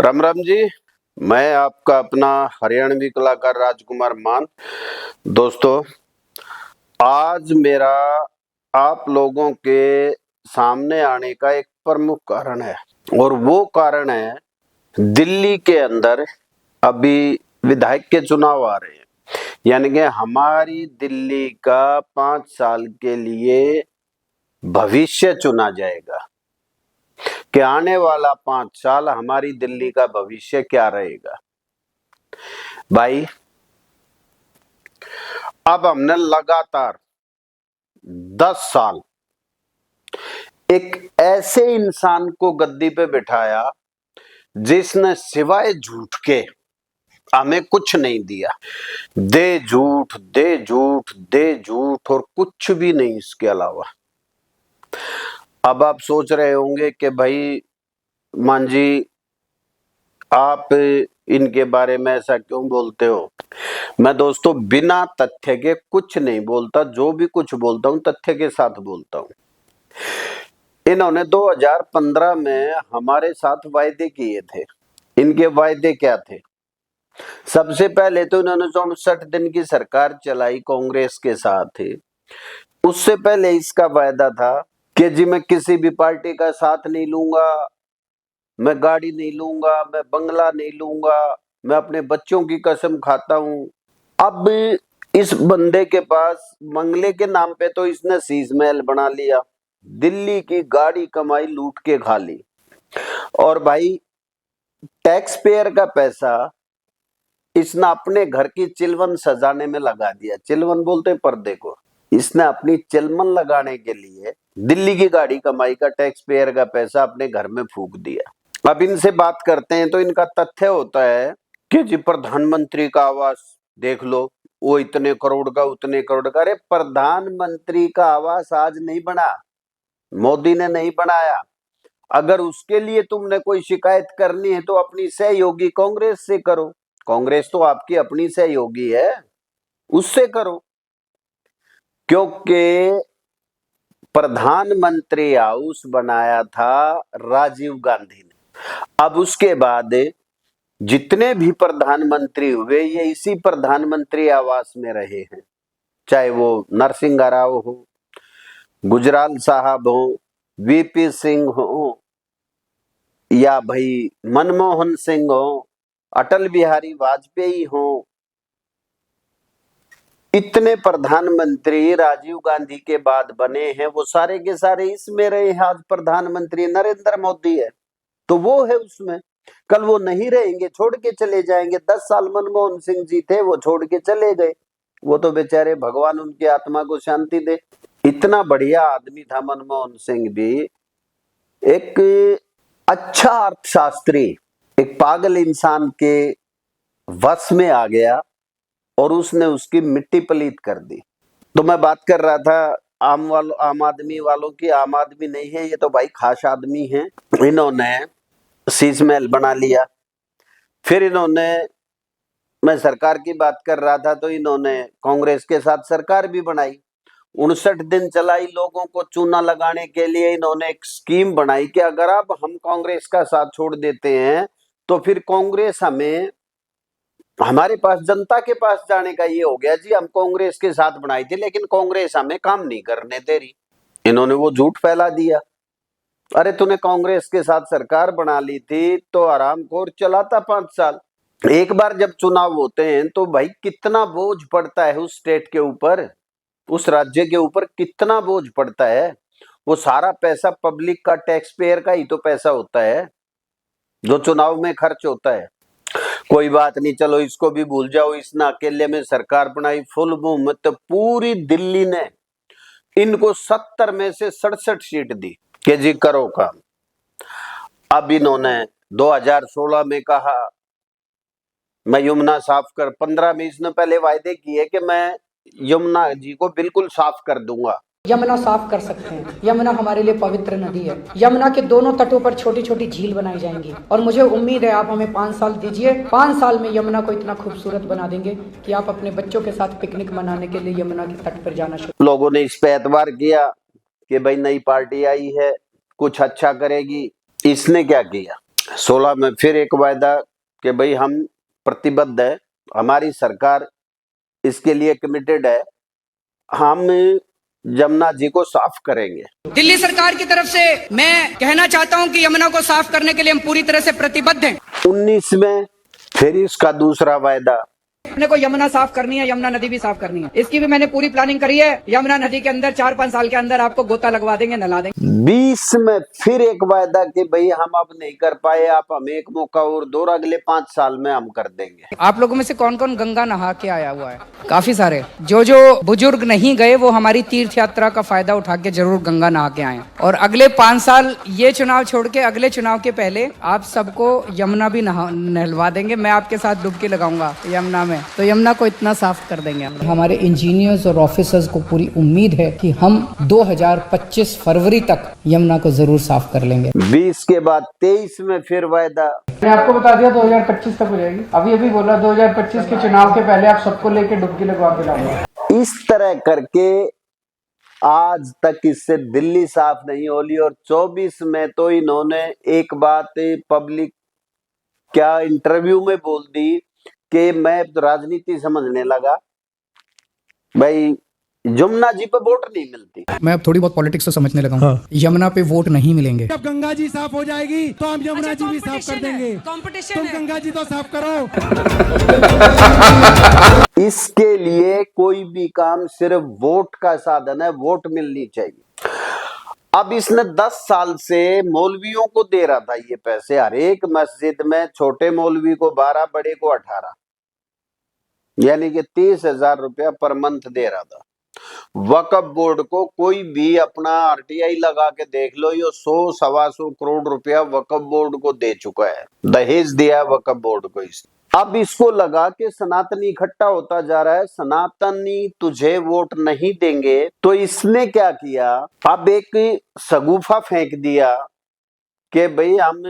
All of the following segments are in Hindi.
राम राम जी। मैं आपका अपना हरियाणवी कलाकार राजकुमार मान। दोस्तों, आज मेरा आप लोगों के सामने आने का एक प्रमुख कारण है, और वो कारण है दिल्ली के अंदर अभी विधायक के चुनाव आ रहे हैं। यानी कि हमारी दिल्ली का 5 साल के लिए भविष्य चुना जाएगा कि आने वाला 5 साल हमारी दिल्ली का भविष्य क्या रहेगा। भाई, अब हमने लगातार 10 साल एक ऐसे इंसान को गद्दी पे बिठाया जिसने सिवाय झूठ के हमें कुछ नहीं दिया। दे झूठ दे झूठ दे झूठ और कुछ भी नहीं इसके अलावा। अब आप सोच रहे होंगे कि भाई मान जी, आप इनके बारे में ऐसा क्यों बोलते हो। मैं दोस्तों बिना तथ्य के कुछ नहीं बोलता, जो भी कुछ बोलता हूं तथ्य के साथ बोलता हूं। इन्होंने 2015 में हमारे साथ वायदे किए थे। इनके वायदे क्या थे? सबसे पहले तो इन्होंने 64 दिन की सरकार चलाई कांग्रेस के साथ। उससे पहले इसका वायदा था कि जी मैं किसी भी पार्टी का साथ नहीं लूंगा, मैं गाड़ी नहीं लूंगा, मैं बंगला नहीं लूंगा, मैं अपने बच्चों की कसम खाता हूं। अब इस बंदे के पास बंगले के नाम पे तो इसने शीश महल बना लिया, दिल्ली की गाड़ी कमाई लूट के खा ली, और भाई टैक्स पेयर का पैसा इसने अपने घर की चिलवन सजाने में लगा दिया। चिलवन बोलते हैं पर्दे को। इसने अपनी चिलमन लगाने के लिए दिल्ली की गाड़ी कमाई का टैक्स पेयर का पैसा अपने घर में फूंक दिया। अब इनसे बात करते हैं तो इनका तथ्य होता है कि जी प्रधानमंत्री का आवास देख लो, वो इतने करोड़ का उतने करोड़ का। अरे प्रधानमंत्री का आवास आज नहीं बना, मोदी ने नहीं बनाया। अगर उसके लिए तुमने कोई शिकायत करनी है तो अपनी सहयोगी कांग्रेस से करो। कांग्रेस तो आपकी अपनी सहयोगी है, उससे करो। क्योंकि प्रधानमंत्री हाउस बनाया था राजीव गांधी ने। अब उसके बाद जितने भी प्रधानमंत्री हुए ये इसी प्रधानमंत्री आवास में रहे हैं, चाहे वो नरसिंह राव हो, गुजराल साहब हो, वीपी सिंह हो, या भाई मनमोहन सिंह हो, अटल बिहारी वाजपेयी हो। इतने प्रधानमंत्री राजीव गांधी के बाद बने हैं, वो सारे के सारे इसमें रहे हैं। आज प्रधानमंत्री नरेंद्र मोदी है तो वो है उसमें। कल वो नहीं रहेंगे, छोड़ के चले जाएंगे। 10 साल मनमोहन सिंह जी थे, वो छोड़ के चले गए। वो तो बेचारे भगवान उनकी आत्मा को शांति दे। इतना बढ़िया आदमी था मनमोहन सिंह भी, एक अच्छा अर्थशास्त्री, एक पागल इंसान के वश में आ गया और उसने उसकी मिट्टी पलीत कर दी। तो मैं बात कर रहा था आम आदमी वालों की। आम आदमी नहीं है ये तो भाई, खास आदमी है। इन्होंने शीश महल बना लिया। फिर इन्होंने, मैं सरकार की बात कर रहा था तो इन्होंने कांग्रेस के साथ सरकार भी बनाई। 59 दिन चलाई, लोगों को चूना लगाने के लिए इन्होंने एक स्कीम बनाई कि अगर अब हम कांग्रेस का साथ छोड़ देते हैं तो फिर कांग्रेस हमें, हमारे पास जनता के पास जाने का ये हो गया जी, हम कांग्रेस के साथ बनाई थी लेकिन कांग्रेस हमें काम नहीं करने दे रही। इन्होंने वो झूठ फैला दिया। अरे तूने कांग्रेस के साथ सरकार बना ली थी तो आरामखोर चलाता 5 साल। एक बार जब चुनाव होते हैं तो भाई कितना बोझ पड़ता है उस स्टेट के ऊपर, उस राज्य के ऊपर कितना बोझ पड़ता है। वो सारा पैसा पब्लिक का, टैक्स पेयर का ही तो पैसा होता है जो चुनाव में खर्च होता है। कोई बात नहीं, चलो इसको भी भूल जाओ। इसने अकेले में सरकार बनाई, फुल बहुमत, तो पूरी दिल्ली ने इनको 70 में से 67 सीट दी कि जी करो काम। अब इन्होंने 2016 में कहा मैं यमुना साफ कर, 15 में इसने पहले वायदे किए कि मैं यमुना जी को बिल्कुल साफ कर दूंगा। यमुना साफ कर सकते हैं। यमुना हमारे लिए पवित्र नदी है। यमुना के दोनों तटों पर छोटी छोटी झील बनाई जाएंगी और मुझे उम्मीद है आप हमें 5 साल दीजिए। 5 साल में यमुना को इतना खूबसूरत बना देंगे कि आप अपने बच्चों के साथ पिकनिक मनाने के लिए यमुना के तट पर जाना शुरू। लोगों ने इस पे एतबार किया कि भाई नई पार्टी आई है, कुछ अच्छा करेगी। इसने क्या किया? 16 में फिर एक वायदा कि भाई हम प्रतिबद्ध है, हमारी सरकार इसके लिए कमिटेड है, हम यमुना जी को साफ करेंगे। दिल्ली सरकार की तरफ से मैं कहना चाहता हूं कि यमुना को साफ करने के लिए हम पूरी तरह से प्रतिबद्ध हैं। 19 में फिर इसका दूसरा वायदा, अपने को यमुना साफ करनी है, यमुना नदी भी साफ करनी है। इसकी भी मैंने पूरी प्लानिंग करी है। यमुना नदी के अंदर 4-5 साल के अंदर आपको गोता लगवा देंगे, नला देंगे। 20 में फिर एक वायदा कि भाई हम अब नहीं कर पाए, आप हमें एक मौका और दो, अगले 5 साल में हम कर देंगे। आप लोगों में से कौन कौन गंगा नहा के आया हुआ है? काफी सारे। जो बुजुर्ग नहीं गए वो हमारी तीर्थ यात्रा का फायदा उठा के जरूर गंगा नहा के आए। और अगले 5 साल ये चुनाव छोड़ के अगले चुनाव के पहले आप सबको यमुना भी नहलवा देंगे। मैं आपके साथ डुबकी लगाऊंगा यमुना में, तो यमुना को इतना साफ कर देंगे। हमारे इंजीनियर्स और ऑफिसर्स को पूरी उम्मीद है कि हम 2025 फरवरी तक यमुना को जरूर साफ कर लेंगे। 20 के बाद 23 में फिर वायदा, मैं आपको बता दिया 2025 तक हो जाएगी। अभी बोला 2025 के चुनाव के पहले आप सबको लेके डुबकी लगवा के लाऊंगा। इस तरह करके आज तक इससे दिल्ली साफ नहीं होली। और 24 में तो इन्होंने एक बात पब्लिक क्या इंटरव्यू में बोल दी कि मैं राजनीति समझने लगा, भाई यमुना जी पे वोट नहीं मिलती। मैं अब थोड़ी बहुत पॉलिटिक्स तो समझने लगा हूँ। यमुना पे वोट नहीं मिलेंगे। जब गंगा जी साफ हो जाएगी तो हम यमुना जी भी साफ कर देंगे। तुम गंगा जी तो साफ करो। इसके लिए कोई भी काम सिर्फ वोट का साधन है, वोट मिलनी चाहिए। अब इसने 10 साल से मौलवियों को दे रहा था ये पैसे, हर एक मस्जिद में छोटे मौलवी को 12, बड़े को 18, यानी कि 30,000 रुपया पर मंथ दे रहा था। वक्फ बोर्ड को कोई भी अपना आरटीआई लगा के देख लो, ये 100-125 करोड़ रुपया वक्फ बोर्ड को दे चुका है, दहेज दिया है वक्फ बोर्ड को। अब इसको लगा के सनातनी इकट्ठा होता जा रहा है, सनातनी तुझे वोट नहीं देंगे। तो इसने क्या किया, अब एक सगुफा फेंक दिया कि भाई हम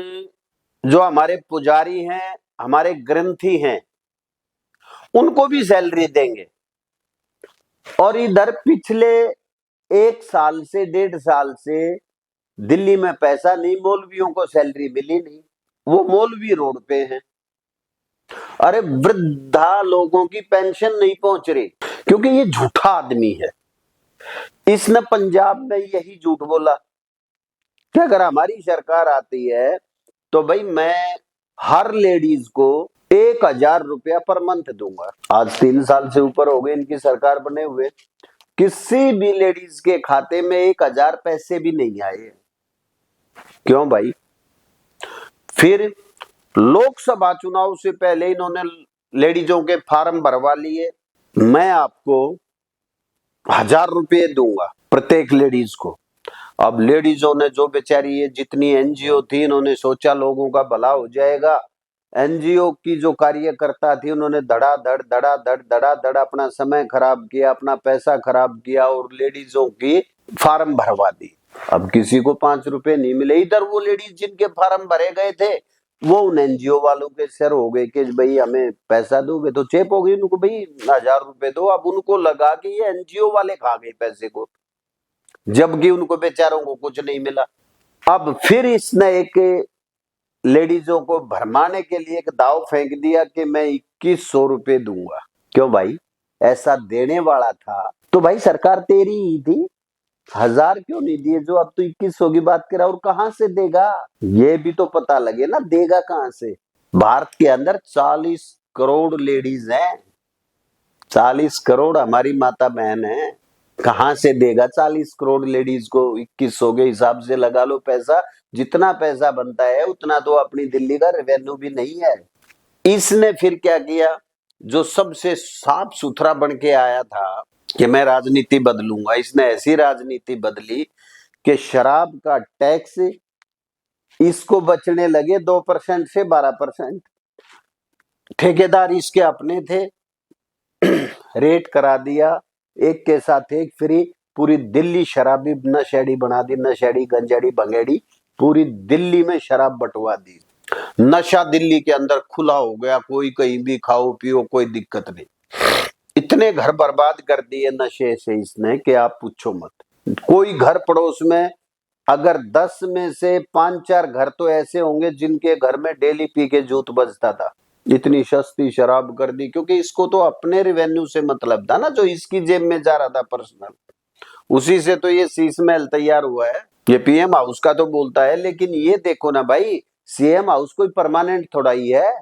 जो हमारे पुजारी हैं, हमारे ग्रंथी हैं, उनको भी सैलरी देंगे। और इधर पिछले 1 साल से 1.5 साल से दिल्ली में पैसा नहीं, मौलवियों को सैलरी मिली नहीं, वो मौलवी रोड पे हैं। अरे वृद्धा लोगों की पेंशन नहीं पहुंच रही, क्योंकि ये झूठा आदमी है। इसने पंजाब में यही झूठ बोला कि अगर हमारी सरकार आती है तो भाई मैं हर लेडीज को 1,000 रुपया पर मंथ दूंगा। आज 3 साल से ऊपर हो गए इनकी सरकार बने हुए, किसी भी लेडीज के खाते में 1,000 पैसे भी नहीं आए। क्यों भाई? फिर लोकसभा चुनाव से पहले इन्होंने लेडीजों के फार्म भरवा लिए, मैं आपको 1,000 रुपये दूंगा प्रत्येक लेडीज को। अब लेडीजों ने, जो बेचारी ये जितनी एनजीओ थी, इन्होंने सोचा लोगों का भला हो जाएगा। एनजीओ की जो कार्यकर्ता थी, उन्होंने धड़ाधड़ अपना समय खराब किया, अपना पैसा खराब किया और लेडीजों की फार्म भरवा दी। अब किसी को 5 रुपए नहीं मिले। इधर वो लेडीज जिनके फार्म भरे गए थे, वो उन एनजीओ वालों के सर हो गए कि भाई हमें पैसा दोगे, तो चेप हो गई उनको, भाई 1,000 रुपए दो। अब उनको लगा कि ये एनजीओ वाले खा गए पैसे को, जबकि उनको बेचारों को कुछ नहीं मिला। अब फिर इसने एक लेडीजों को भरमाने के लिए एक दाव फेंक दिया कि मैं 2,100 रुपए दूंगा। क्यों भाई? ऐसा देने वाला था तो भाई सरकार तेरी ही थी, 1,000 क्यों नहीं दिए? जो अब तो 2,100 की बात कर रहा, और कहां से देगा ये भी तो पता लगे ना, देगा कहां से? भारत के अंदर 40 करोड़ लेडीज हैं, 40 करोड़ हमारी माता बहन है, कहां से देगा 40 करोड़ लेडीज को? 2,100 के हिसाब से लगा लो पैसा, जितना पैसा बनता है उतना तो अपनी दिल्ली का रेवेन्यू भी नहीं है। इसने फिर क्या किया, जो सबसे साफ सुथरा बन के आया था कि मैं राजनीति बदलूंगा, इसने ऐसी राजनीति बदली कि शराब का टैक्स इसको बचने लगे 2% से 12%। ठेकेदार इसके अपने थे, रेट करा दिया, एक के साथ एक फ्री। पूरी दिल्ली शराबी नशेड़ी बना दी, नशेड़ी, गंजेड़ी, भंगेड़ी, पूरी दिल्ली में शराब बंटवा दी। नशा दिल्ली के अंदर खुला हो गया, कोई कहीं भी खाओ पियो, कोई दिक्कत नहीं। इतने घर बर्बाद कर दिए नशे से इसने कि आप पूछो मत। कोई घर पड़ोस में अगर 10 में से 5-4 घर तो ऐसे होंगे जिनके घर में डेली पी के जूत बजता था। इतनी सस्ती शराब कर दी, क्योंकि इसको तो अपने रेवेन्यू से मतलब था ना, जो इसकी जेब में जा रहा था पर्सनल, उसी से तो ये शीश महल तैयार हुआ है। ये पीएम हाउस का तो बोलता है, लेकिन ये देखो ना भाई, सीएम हाउस कोई परमानेंट थोड़ा ही है।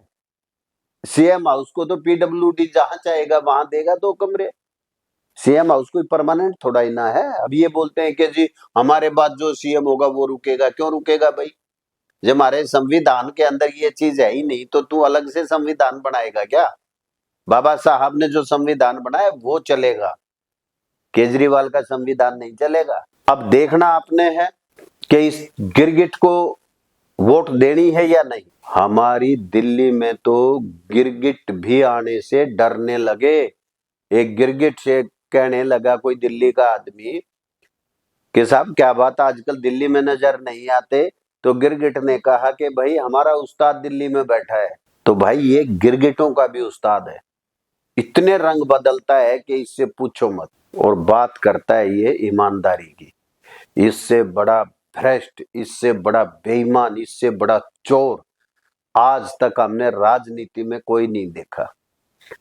सीएम हाउस को तो पीडब्ल्यूडी जहां चाहेगा वहां देगा 2 कमरे। सीएम हाउस कोई परमानेंट थोड़ा ही ना है। अब ये बोलते हैं कि जी हमारे बाद जो सीएम होगा वो रुकेगा। क्यों रुकेगा भाई? जब हमारे संविधान के अंदर ये चीज है ही नहीं, तो तू अलग से संविधान बनाएगा क्या? बाबा साहब ने जो संविधान बनाया वो चलेगा, केजरीवाल का संविधान नहीं चलेगा। अब देखना आपने है कि इस गिरगिट को वोट देनी है या नहीं। हमारी दिल्ली में तो गिरगिट भी आने से डरने लगे। एक गिरगिट से कहने लगा कोई दिल्ली का आदमी कि साहब क्या बात, आजकल दिल्ली में नजर नहीं आते। तो गिरगिट ने कहा कि भाई हमारा उस्ताद दिल्ली में बैठा है। तो भाई ये गिरगिटों का भी उस्ताद है, इतने रंग बदलता है कि इससे पूछो मत। और बात करता है ये ईमानदारी की। इससे बड़ा भ्रष्ट, इससे बड़ा बेईमान, इससे बड़ा चोर आज तक हमने राजनीति में कोई नहीं देखा।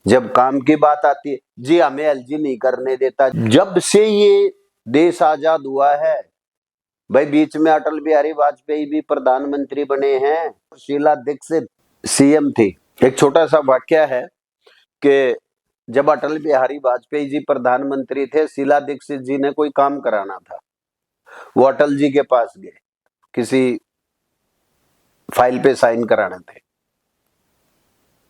जब काम की बात आती है, जी हमें एलजी नहीं करने देता। जब से ये देश आजाद हुआ है भाई, बीच में अटल बिहारी वाजपेयी भी प्रधानमंत्री बने हैं, शीला दीक्षित सीएम थी। एक छोटा सा वाक्य है कि जब अटल बिहारी वाजपेयी जी प्रधानमंत्री थे, शीला दीक्षित जी ने कोई काम कराना था, वो अटल जी के पास गए, किसी फाइल पे साइन कराने थे,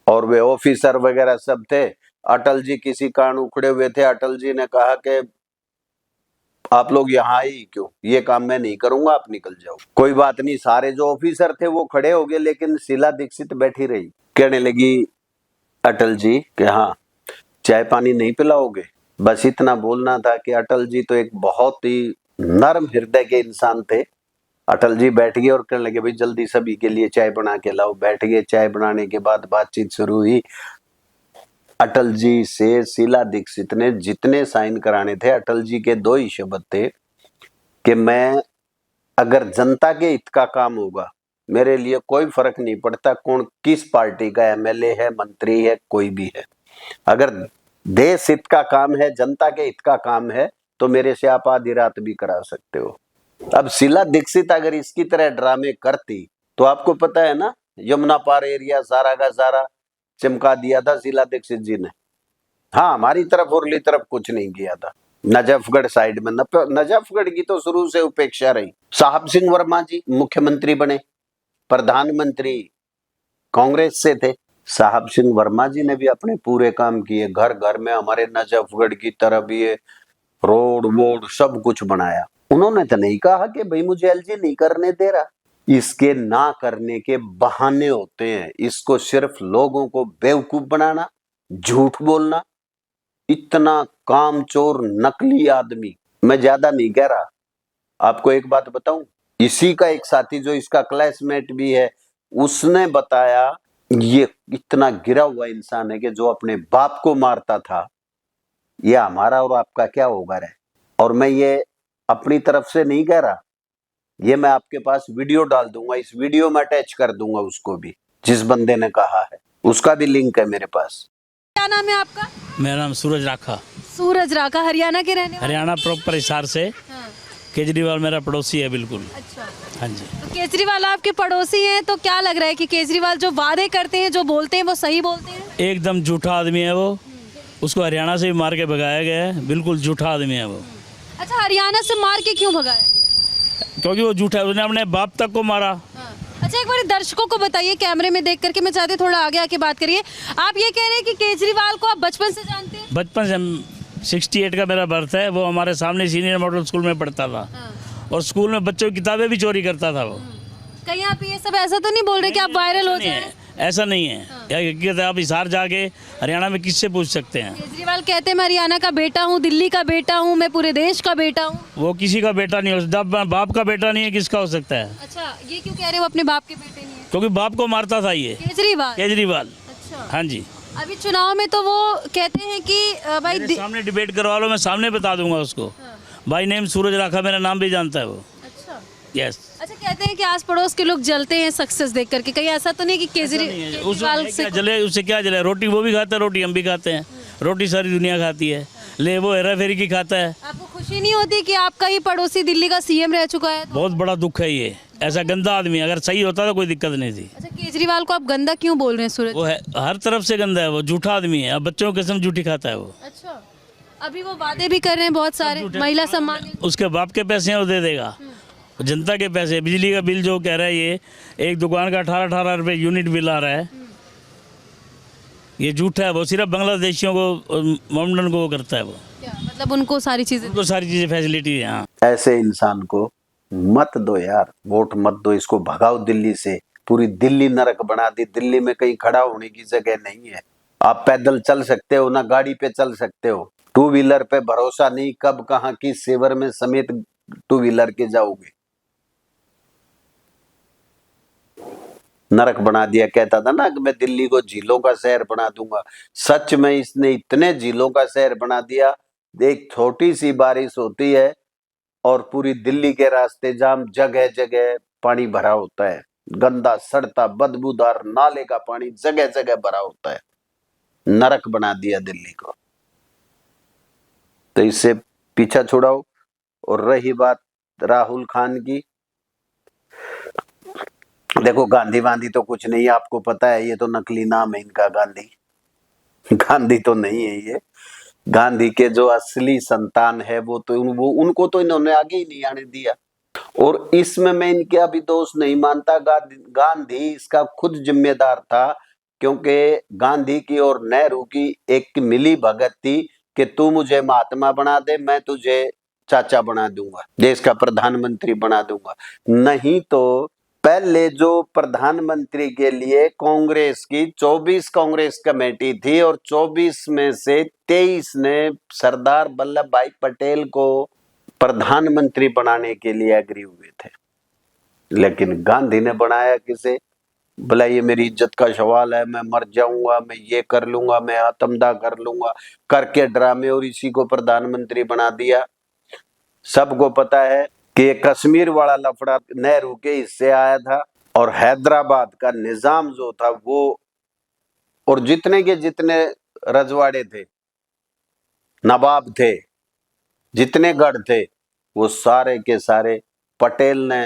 और वे ऑफिसर वगैरह सब थे। अटल जी किसी कारण उखड़े हुए थे। अटल जी ने कहा कि आप लोग यहाँ ही क्यों, ये काम मैं नहीं करूंगा, आप निकल जाओ। कोई बात नहीं, सारे जो ऑफिसर थे वो खड़े हो गए, लेकिन शीला दीक्षित बैठी रही। कहने लगी अटल जी कि हाँ चाय पानी नहीं पिलाओगे? बस इतना बोलना था कि अटल जी तो एक बहुत ही नर्म हृदय के इंसान थे। अटल जी बैठ गए और कहने लगे भाई जल्दी सभी के लिए चाय बना के लाओ। बैठ गए, चाय बनाने के बाद बातचीत शुरू हुई। अटल जी से शीला दीक्षित ने जितने साइन कराने थे, अटल जी के 2 ही शब्द थे कि मैं, अगर जनता के हित का काम होगा, मेरे लिए कोई फर्क नहीं पड़ता कौन किस पार्टी का एमएलए है, मंत्री है, कोई भी है। अगर देश हित का काम है, जनता के हित का काम है, तो मेरे से आप आधी रात भी करा सकते हो। अब शीला दीक्षित अगर इसकी तरह ड्रामे करती तो आपको पता है ना, यमुना पार एरिया सारा का सारा चमका दिया था शीला दीक्षित जी ने। हाँ, हमारी तरफ उरली तरफ कुछ नहीं किया था। नजफगढ़ साइड में, नजफगढ़ की तो शुरू से उपेक्षा रही। साहब सिंह वर्मा जी मुख्यमंत्री बने, प्रधानमंत्री कांग्रेस से थे। साहब सिंह वर्मा जी ने भी अपने पूरे काम किए, घर घर में हमारे नजफगढ़ की तरफ ये रोड वोड सब कुछ बनाया। उन्होंने तो नहीं कहा कि भाई मुझे एलजी नहीं करने दे रहा। इसके ना करने के बहाने होते हैं। इसको सिर्फ लोगों को बेवकूफ बनाना, झूठ बोलना। इतना कामचोर नकली आदमी, मैं ज्यादा नहीं कह रहा। आपको एक बात बताऊं, इसी का एक साथी जो इसका क्लासमेट भी है, उसने बताया ये इतना गिरा हुआ इंसान है कि जो अपने बाप को मारता था। ये हमारा और आपका क्या होगा रे? और मैं ये अपनी तरफ से नहीं कह रहा, ये मैं आपके पास वीडियो डाल दूंगा, इस वीडियो में अटैच कर दूंगा उसको भी, जिस बंदे ने कहा है उसका भी लिंक है मेरे पास। क्या नाम है आपका? मेरा नाम सूरज राखा। सूरज राखा, हरियाणा के रहने वाले? हरियाणा प्रॉपर हिसार से। हाँ। केजरीवाल मेरा पड़ोसी है बिल्कुल। अच्छा, हाँ जी। तो केजरीवाल आपके पड़ोसी हैं, तो क्या लग रहा है कि केजरीवाल जो वादे करते हैं, जो बोलते हैं, वो सही बोलते हैं? एकदम झूठा आदमी है वो। उसको हरियाणा से भी मार के भगाया गया है। बिल्कुल झूठा आदमी है वो। अच्छा, हरियाणा से मार के क्यों भगाया गया? क्योंकि वो झूठा है, उसने अपने बाप तक को मारा। अच्छा, एक बार दर्शकों को बताइए, कैमरे में देख करके, मैं चाहती हूँ थोड़ा आगे आके बात करिए। आप ये कह रहे हैं कि केजरीवाल को आप बचपन से जानते हैं? बचपन से 68 का मेरा बर्थ है। वो हमारे सामने सीनियर मॉडल स्कूल में पढ़ता था। और स्कूल में बच्चों की किताबें भी चोरी करता था वो। कहीं आप ये सब ऐसा तो नहीं बोल रहे कि आप वायरल हो जाए? ऐसा नहीं है। क्या हकीकत है, आप हिसार जाके हरियाणा में किससे पूछ सकते हैं। केजरीवाल कहते हैं मैं हरियाणा का बेटा हूँ, दिल्ली का बेटा हूँ, मैं पूरे देश का बेटा हूँ। वो किसी का बेटा नहीं हो सकता। बाप का बेटा नहीं है, किसका हो सकता है? अच्छा, ये क्यों कह रहे हो अपने बाप के बेटे नहीं है? क्योंकि बाप को मारता था ये केजरीवाल। अच्छा, हाँ जी। अभी चुनाव में तो वो कहते हैं कि भाई मेरे सामने डिबेट करवा लो, मैं सामने बता दूंगा उसको। भाई नेम सूरज राखा, मेरा नाम भी जानता है वो। अच्छा, यस। अच्छा, कहते हैं कि आस पड़ोस के लोग जलते हैं सक्सेस देख करके, कहीं ऐसा तो नहीं कि केजरीवाल से उससे क्या जले, रोटी वो भी खाता है, रोटी हम भी खाते हैं, रोटी सारी दुनिया खाती है, ले वो हेरा फेरी की खाता है। आपको खुशी नहीं होती कि आपका ही पड़ोसी दिल्ली का सीएम रह चुका है? बहुत बड़ा दुख है ये, ऐसा गंदा आदमी, अगर सही होता तो कोई दिक्कत नहीं थी। अच्छा, केजरीवाल को आप गंदा क्यों बोल रहे हैं सूरज? वो है हर तरफ से गंदा है, वो झूठा आदमी है, अब बच्चों की कसम झूठी खाता है वो। अच्छा, अभी वो वादे भी कर रहे हैं बहुत सारे, महिला सम्मान। उसके बाप के पैसे हैं वो दे देगा, जनता के पैसे। बिजली का बिल जो कह रहा है ये, एक दुकान का 18-18 रुपये यूनिट बिल आ रहा है, ये झूठा है। वो सिर्फ बांग्लादेशियों को, मोमडन को वो करता है वो। क्या मतलब उनको सारी चीजें फैसिलिटी है। हाँ, ऐसे इंसान को मत दो यार, वोट मत दो, इसको भगाओ दिल्ली से। पूरी दिल्ली नरक बना दी, दिल्ली में कहीं खड़ा होने की जगह नहीं है। आप पैदल चल सकते हो ना, गाड़ी पे चल सकते हो, टू व्हीलर पे भरोसा नहीं, कब कहाँ की सेवर में समेत टू व्हीलर के जाओगे। नरक बना दिया। कहता था ना कि मैं दिल्ली को झीलों का शहर बना दूंगा, सच में इसने इतने झीलों का शहर बना दिया। एक छोटी सी बारिश होती है और पूरी दिल्ली के रास्ते जाम, जगह जगह पानी भरा होता है, गंदा सड़ता बदबूदार नाले का पानी जगह जगह भरा होता है। नरक बना दिया दिल्ली को। तो इससे पीछा छुड़ाओ। और रही बात राहुल खान की, देखो गांधी वांधी तो कुछ नहीं, आपको पता है, ये तो नकली नाम है इनका। गांधी तो नहीं है ये। गांधी के जो असली संतान है वो उनको तो इन्होंने आगे ही नहीं आने दिया। और इसमें मैं इनका भी दोष नहीं मानता। गांधी इसका खुद जिम्मेदार था, क्योंकि गांधी की और नेहरू की एक मिली भगत थी कि तू मुझे महात्मा बना दे, मैं तुझे चाचा बना दूंगा, देश का प्रधानमंत्री बना दूंगा। नहीं तो पहले जो प्रधानमंत्री के लिए कांग्रेस की 24 कांग्रेस कमेटी थी और 24 में से 23 ने सरदार वल्लभ भाई पटेल को प्रधानमंत्री बनाने के लिए एग्री हुए थे। लेकिन गांधी ने बनाया किसे? भला ये मेरी इज्जत का सवाल है, मैं मर जाऊंगा, मैं ये कर लूंगा, मैं आत्मदाह कर लूंगा, करके ड्रामे, और इसी को प्रधानमंत्री बना दिया। सबको पता है कि कश्मीर वाला लफड़ा नेहरू के हिस्से आया था, और हैदराबाद का निजाम जो था वो, और जितने के जितने रजवाड़े थे, नवाब थे, जितने गढ़ थे, वो सारे के सारे पटेल ने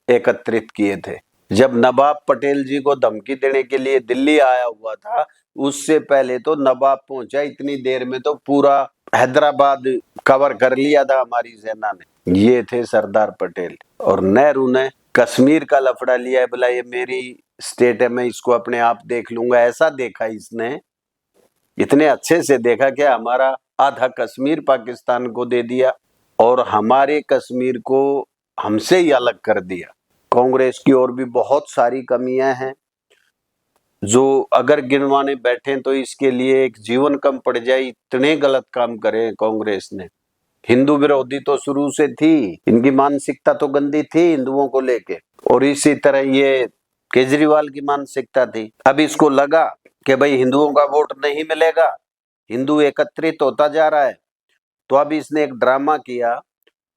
एकत्रित किए थे। जब नवाब पटेल जी को धमकी देने के लिए दिल्ली आया हुआ था, उससे पहले तो नवाब पहुंचा, इतनी देर में तो पूरा हैदराबाद कवर कर लिया था हमारी सेना ने। ये थे सरदार पटेल। और नेहरू ने कश्मीर का लफड़ा लिया है, बोला ये मेरी स्टेट है, मैं इसको अपने आप देख लूंगा। ऐसा देखा इसने, इतने अच्छे से देखा कि हमारा आधा कश्मीर पाकिस्तान को दे दिया और हमारे कश्मीर को हमसे ही अलग कर दिया। कांग्रेस की और भी बहुत सारी कमियां हैं जो अगर गिनवाने बैठे तो इसके लिए एक जीवन कम पड़ जाए, इतने गलत काम करे कांग्रेस ने। हिंदू विरोधी तो शुरू से थी, इनकी मानसिकता तो गंदी थी हिंदुओं को लेके, और इसी तरह ये केजरीवाल की मानसिकता थी। अब इसको लगा कि भाई हिंदुओं का वोट नहीं मिलेगा, हिंदू एकत्रित होता जा रहा है, तो अब इसने एक ड्रामा किया।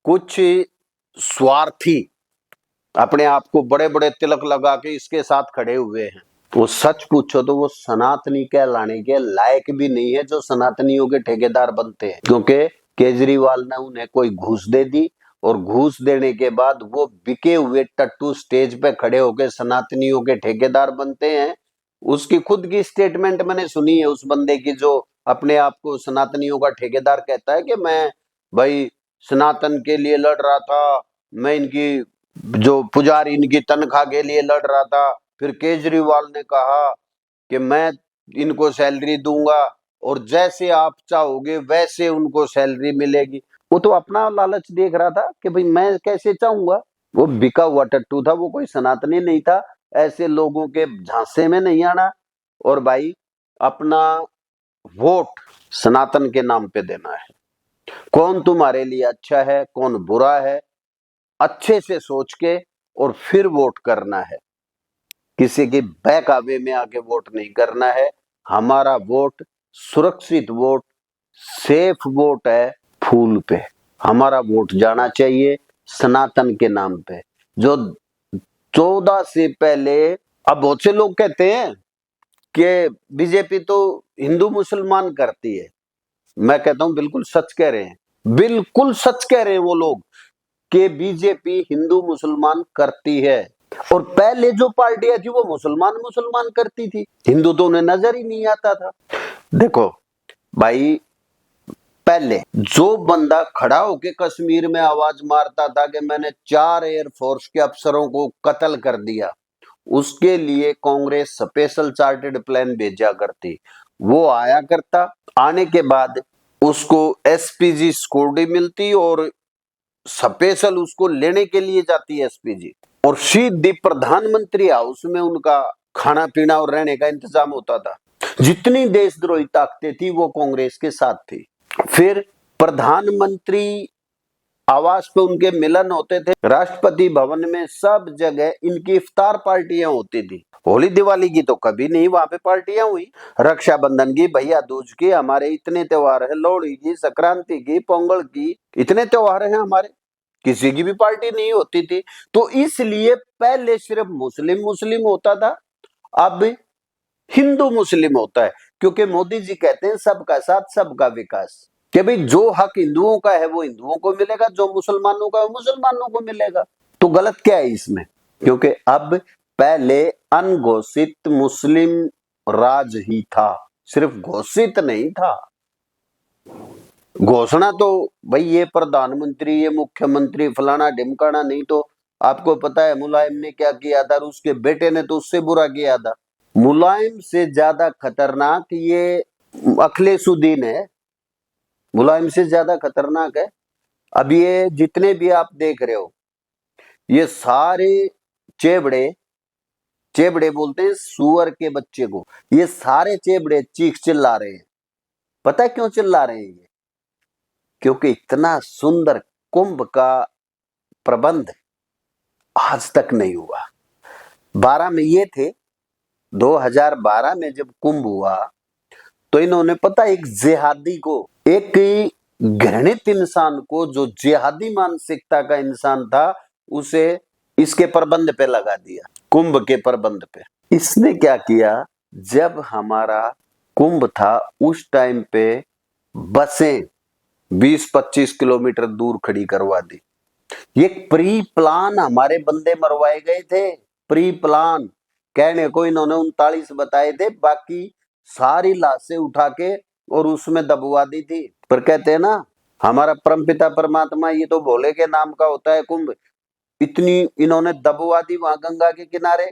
कुछ स्वार्थी अपने आप को बड़े बड़े तिलक लगा के इसके साथ खड़े हुए हैं। वो सच पूछो तो वो सनातनी कहलाने के लायक भी नहीं है जो सनातनियों के ठेकेदार बनते हैं, क्योंकि केजरीवाल ने उन्हें कोई घूस दे दी, और घूस देने के बाद वो बिके हुए टट्टू स्टेज पे खड़े होकर सनातनियों के ठेकेदार बनते हैं। उसकी खुद की स्टेटमेंट मैंने सुनी है उस बंदे की, जो अपने आप को सनातनियों का ठेकेदार कहता है कि मैं भाई सनातन के लिए लड़ रहा था, मैं इनकी जो पुजारी इनकी तनख्वाह के लिए लड़ रहा था। फिर केजरीवाल ने कहा कि मैं इनको सैलरी दूंगा और जैसे आप चाहोगे वैसे उनको सैलरी मिलेगी। वो तो अपना लालच देख रहा था कि भाई मैं कैसे चाहूंगा। वो बिका हुआ टट्टू था, वो कोई सनातनी नहीं था। ऐसे लोगों के झांसे में नहीं आना, और भाई अपना वोट सनातन के नाम पे देना है। कौन तुम्हारे लिए अच्छा है, कौन बुरा है, अच्छे से सोच के और फिर वोट करना है। किसी की बहकावे में आके वोट नहीं करना है। हमारा वोट सुरक्षित वोट, सेफ वोट है, फूल पे। हमारा वोट जाना चाहिए सनातन के नाम पे। जो 14 से पहले, अब बहुत से लोग कहते हैं कि बीजेपी तो हिंदू मुसलमान करती है। मैं कहता हूं बिल्कुल सच कह रहे हैं, बिल्कुल सच कह रहे हैं वो लोग कि बीजेपी हिंदू मुसलमान करती है। और पहले जो पार्टियां थी वो मुसलमान मुसलमान करती थी, हिंदू तो उन्हें नजर ही नहीं आता था। देखो भाई, पहले जो बंदा खड़ा होके कश्मीर में आवाज मारता था कि मैंने 4 एयरफोर्स के अफसरों को कत्ल कर दिया, उसके लिए कांग्रेस स्पेशल चार्टेड प्लान भेजा करती। वो आया करता, आने के बाद उसको एसपीजी सिक्योरिटी मिलती और स्पेशल उसको लेने के लिए जाती है एसपीजी, और सीधी प्रधानमंत्री हाउस में उनका खाना पीना और रहने का इंतजाम होता था। जितनी देशद्रोही ताकतें थी वो कांग्रेस के साथ थी। फिर प्रधानमंत्री आवास पे उनके मिलन होते थे, राष्ट्रपति भवन में सब जगह इनकी इफ्तार पार्टियां होती थी। होली दिवाली की तो कभी नहीं वहां पे पार्टियां हुई, रक्षाबंधन की, भैया दूज की, हमारे इतने त्योहार है, लोहड़ी की, संक्रांति की, पोंगल की, इतने त्योहार हैं हमारे, किसी की भी पार्टी नहीं होती थी। तो इसलिए पहले सिर्फ मुस्लिम मुस्लिम होता था, अब हिंदू मुस्लिम होता है, क्योंकि मोदी जी कहते हैं सबका साथ सबका विकास, कि भाई जो हक हिंदुओं का है वो हिंदुओं को मिलेगा, जो मुसलमानों का है वो मुसलमानों को मिलेगा। तो गलत क्या है इसमें? क्योंकि अब पहले अनघोषित मुस्लिम राज ही था, सिर्फ घोषित नहीं था। घोषणा तो भाई ये प्रधानमंत्री, ये मुख्यमंत्री, फलाना ढिमकाना नहीं, तो आपको पता है मुलायम ने क्या किया था, और उसके बेटे ने तो उससे बुरा किया था। मुलायम से ज्यादा खतरनाक ये अखिलेशुद्दीन है, मुलायम से ज्यादा खतरनाक है। अब ये जितने भी आप देख रहे हो, ये सारे चेबड़े, चेबड़े बोलते हैं सुअर के बच्चे को, ये सारे चेबड़े चीख चिल्ला रहे हैं। पता है क्यों चिल्ला रहे हैं ये? क्योंकि इतना सुंदर कुंभ का प्रबंध आज तक नहीं हुआ। 12 में ये थे, 2012 में जब कुंभ हुआ तो इन्होंने पता एक जिहादी को, एक घृणित इंसान को, जो जिहादी मानसिकता का इंसान था, उसे इसके प्रबंध पे लगा दिया, कुंभ के प्रबंध पे। इसने क्या किया, जब हमारा कुंभ था उस टाइम पे बसें 20-25 किलोमीटर दूर खड़ी करवा दी। ये प्री प्लान हमारे बंदे मरवाए गए थे, प्री प्लान। कहने को इन्होंने 39 बताए थे, बाकी सारी लाशें उठा के और उसमें दबवा दी थी। पर कहते हैं ना हमारा परमपिता परमात्मा, ये तो भोले के नाम का होता है कुंभ। इतनी इन्होंने दबवा दी वहां गंगा के किनारे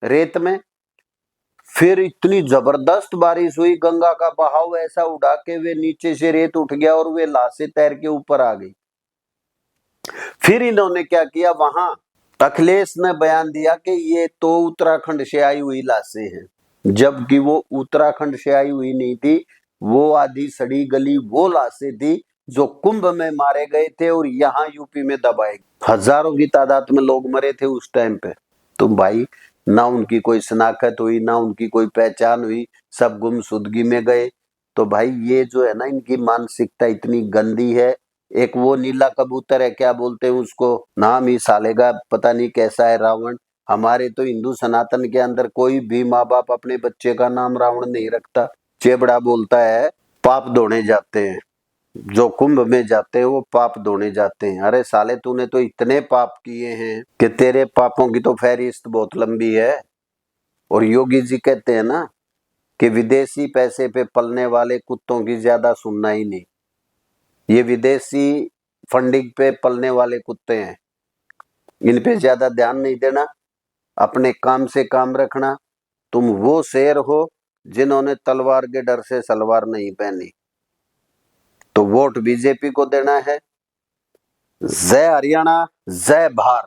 रेत में। फिर इतनी जबरदस्त बारिश हुई, गंगा का बहाव ऐसा उड़ा के वे नीचे से रेत उठ गया और वे लाशें तैर के ऊपर आ गई। फिर इन्होंने क्या किया, वहां अखिलेश ने बयान दिया कि ये तो उत्तराखंड से आई हुई लाशें हैं, जबकि वो उत्तराखंड से आई हुई नहीं थी, वो आधी सड़ी गली वो लाशें थी जो कुंभ में मारे गए थे और यहाँ यूपी में दबाए। हजारों की तादाद में लोग मरे थे उस टाइम पे। तो भाई ना उनकी कोई शनाख्त हुई, ना उनकी कोई पहचान हुई, सब गुमशुदगी में गए। तो भाई ये जो है ना, इनकी मानसिकता इतनी गंदी है। एक वो नीला कबूतर है, क्या बोलते हैं उसको, नाम ही साले का पता नहीं कैसा है, रावण। हमारे तो हिंदू सनातन के अंदर कोई भी माँ बाप अपने बच्चे का नाम रावण नहीं रखता। चेबड़ा बोलता है पाप धोने जाते हैं, जो कुंभ में जाते हैं वो पाप धोने जाते हैं। अरे साले तूने तो इतने पाप किए हैं कि तेरे पापों की तो फहरिस्त बहुत लंबी है। और योगी जी कहते हैं ना कि विदेशी पैसे पे पलने वाले कुत्तों की ज्यादा सुनना ही नहीं, ये विदेशी फंडिंग पे पलने वाले कुत्ते हैं, इन पे ज्यादा ध्यान नहीं देना, अपने काम से काम रखना। तुम वो शेर हो जिन्होंने तलवार के डर से सलवार नहीं पहनी। तो वोट बीजेपी को देना है। जय हरियाणा, जय भारत।